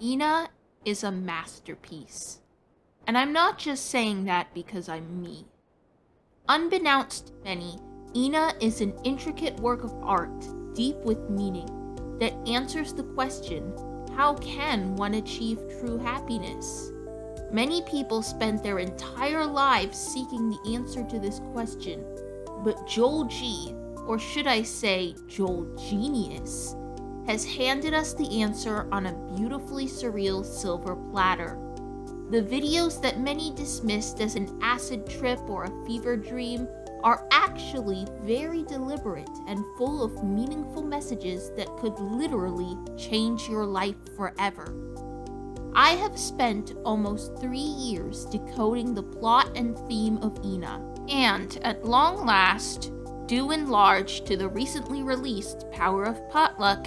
Ina is a masterpiece. And I'm not just saying that because I'm me. Unbeknownst to many, Ina is an intricate work of art, deep with meaning, that answers the question, how can one achieve true happiness? Many people spend their entire lives seeking the answer to this question, but Joel G, or should I say Joel Genius, has handed us the answer on a beautifully surreal silver platter. The videos that many dismissed as an acid trip or a fever dream are actually very deliberate and full of meaningful messages that could literally change your life forever. I have spent almost 3 years decoding the plot and theme of Ina, and at long last, due in large to the recently released Power of Potluck,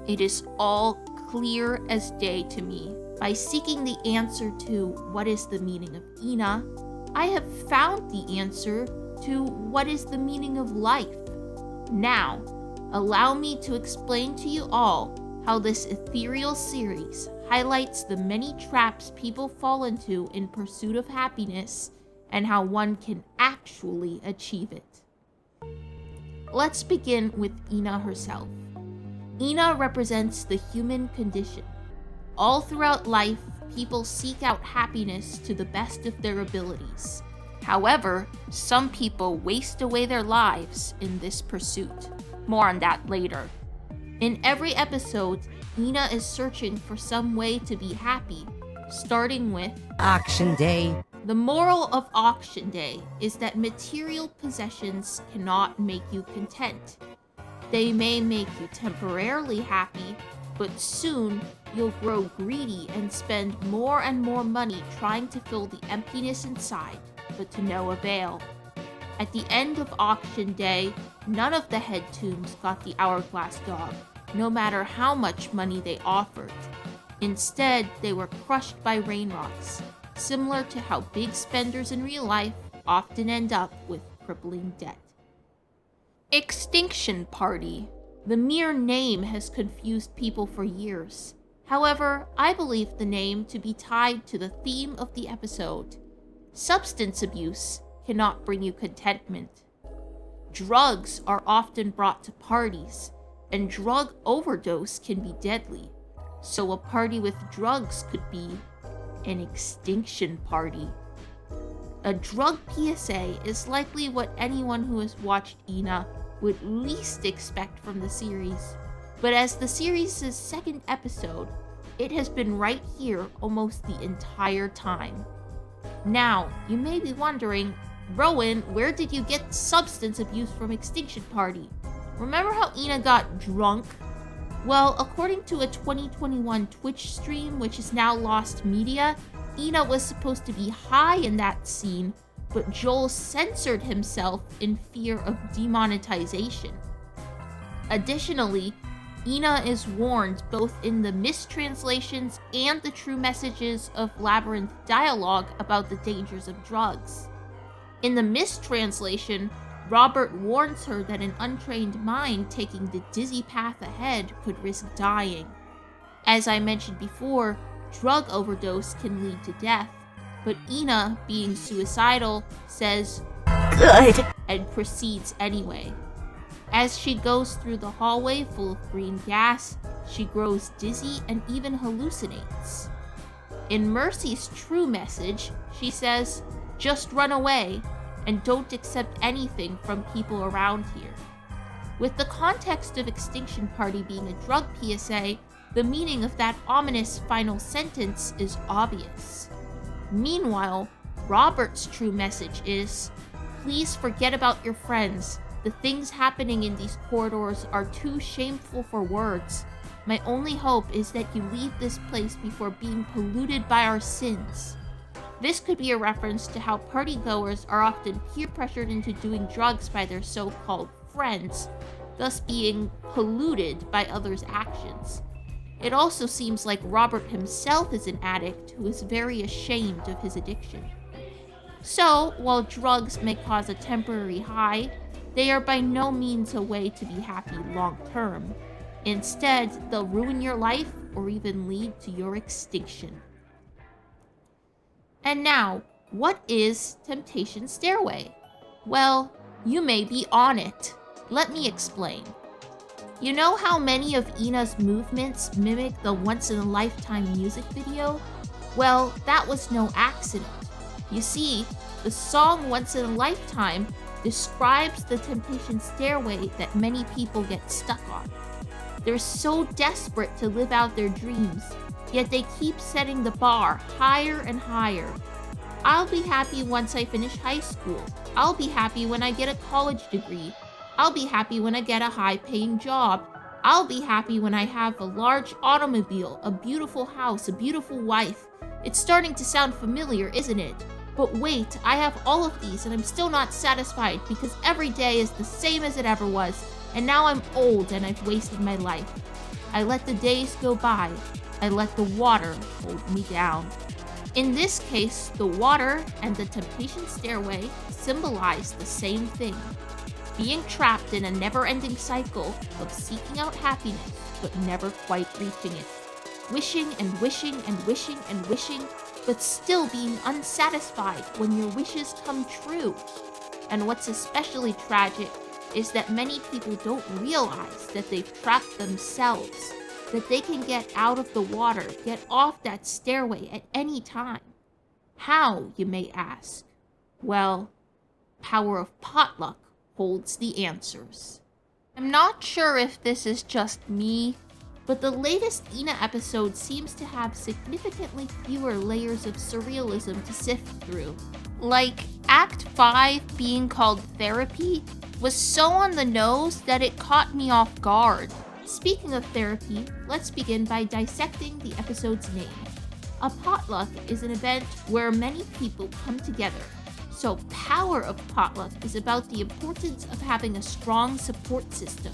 it is all clear as day to me. By seeking the answer to what is the meaning of Ina, I have found the answer to what is the meaning of life. Now, allow me to explain to you all how this ethereal series highlights the many traps people fall into in pursuit of happiness and how one can actually achieve it. Let's begin with Ina herself. Ina represents the human condition. All throughout life, people seek out happiness to the best of their abilities. However, some people waste away their lives in this pursuit. More on that later. In every episode, Ina is searching for some way to be happy, starting with Auction Day. The moral of Auction Day is that material possessions cannot make you content. They may make you temporarily happy, but soon you'll grow greedy and spend more and more money trying to fill the emptiness inside, but to no avail. At the end of Auction Day, none of the head tombs got the hourglass dog, no matter how much money they offered. Instead, they were crushed by rain rocks, similar to how big spenders in real life often end up with crippling debt. Extinction Party. The mere name has confused people for years. However, I believe the name to be tied to the theme of the episode. Substance abuse cannot bring you contentment. Drugs are often brought to parties, and drug overdose can be deadly. So a party with drugs could be an extinction party. A drug PSA is likely what anyone who has watched Ina would least expect from the series, but as the series' second episode, it has been right here almost the entire time. Now, you may be wondering, Rowan, where did you get substance abuse from Extinction Party? Remember how Ina got drunk? Well, according to a 2021 Twitch stream, which is now lost media, Ina was supposed to be high in that scene, but Joel censored himself in fear of demonetization. Additionally, Ina is warned both in the mistranslations and the true messages of Labyrinth dialogue about the dangers of drugs. In the mistranslation, Robert warns her that an untrained mind taking the dizzy path ahead could risk dying. As I mentioned before, drug overdose can lead to death, but Ina, being suicidal, says, Good. and proceeds anyway. As she goes through the hallway full of green gas, she grows dizzy and even hallucinates. In Mercy's true message, she says, just run away, and don't accept anything from people around here. With the context of Extinction Party being a drug PSA, the meaning of that ominous final sentence is obvious. Meanwhile, Robert's true message is, please forget about your friends. The things happening in these corridors are too shameful for words. My only hope is that you leave this place before being polluted by our sins. This could be a reference to how partygoers are often peer pressured into doing drugs by their so-called friends, thus being polluted by others' actions. It also seems like Robert himself is an addict who is very ashamed of his addiction. So, while drugs may cause a temporary high, they are by no means a way to be happy long term. Instead, they'll ruin your life or even lead to your extinction. And now, what is Temptation Stairway? Well, you may be on it. Let me explain. You know how many of Ina's movements mimic the once-in-a-lifetime music video? Well, that was no accident. You see, the song Once in a Lifetime describes the temptation stairway that many people get stuck on. They're so desperate to live out their dreams, yet they keep setting the bar higher and higher. I'll be happy once I finish high school. I'll be happy when I get a college degree. I'll be happy when I get a high-paying job. I'll be happy when I have a large automobile, a beautiful house, a beautiful wife. It's starting to sound familiar, isn't it? But wait, I have all of these and I'm still not satisfied because every day is the same as it ever was, and now I'm old and I've wasted my life. I let the days go by. I let the water hold me down. In this case, the water and the temptation stairway symbolize the same thing. Being trapped in a never-ending cycle of seeking out happiness but never quite reaching it. Wishing and wishing and wishing and wishing, but still being unsatisfied when your wishes come true. And what's especially tragic is that many people don't realize that they've trapped themselves, that they can get out of the water, get off that stairway at any time. How, you may ask? Well, power of potluck holds the answers. I'm not sure if this is just me, but the latest Ina episode seems to have significantly fewer layers of surrealism to sift through. Like, Act 5 being called Therapy was so on the nose that it caught me off guard. Speaking of therapy, let's begin by dissecting the episode's name. A potluck is an event where many people come together. So Power of Potluck is about the importance of having a strong support system.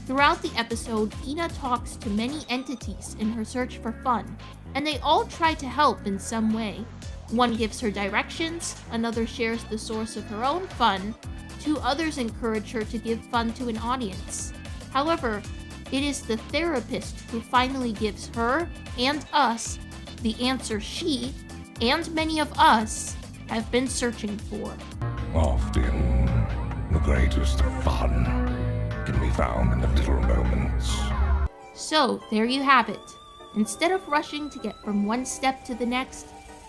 Throughout the episode, Ina talks to many entities in her search for fun, and they all try to help in some way. One gives her directions, another shares the source of her own fun, 2 others encourage her to give fun to an audience. However, it is the therapist who finally gives her and us the answer she, and many of us, have been searching for. Often, the greatest fun can be found in the little moments. So, there you have it. Instead of rushing to get from one step to the next,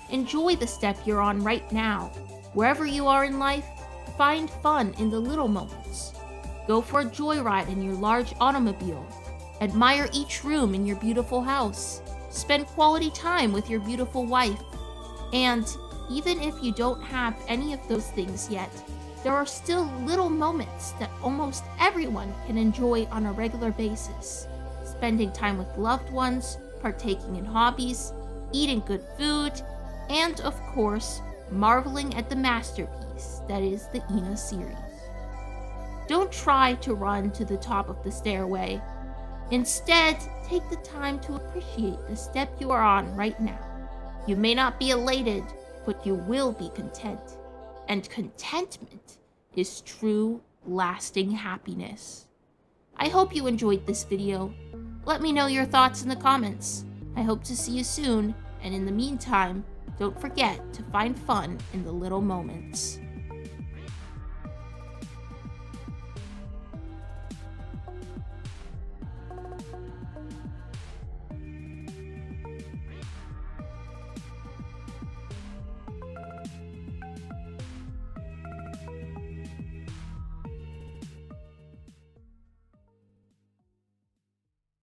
enjoy the step you're on right now. Wherever you are in life, find fun in the little moments. Go for a joyride in your large automobile. Admire each room in your beautiful house. Spend quality time with your beautiful wife. And even if you don't have any of those things yet, there are still little moments that almost everyone can enjoy on a regular basis. Spending time with loved ones, partaking in hobbies, eating good food, and of course, marveling at the masterpiece that is the Ina series. Don't try to run to the top of the stairway. Instead, take the time to appreciate the step you are on right now. You may not be elated, but you will be content. And contentment is true, lasting happiness. I hope you enjoyed this video. Let me know your thoughts in the comments. I hope to see you soon, and in the meantime, don't forget to find fun in the little moments.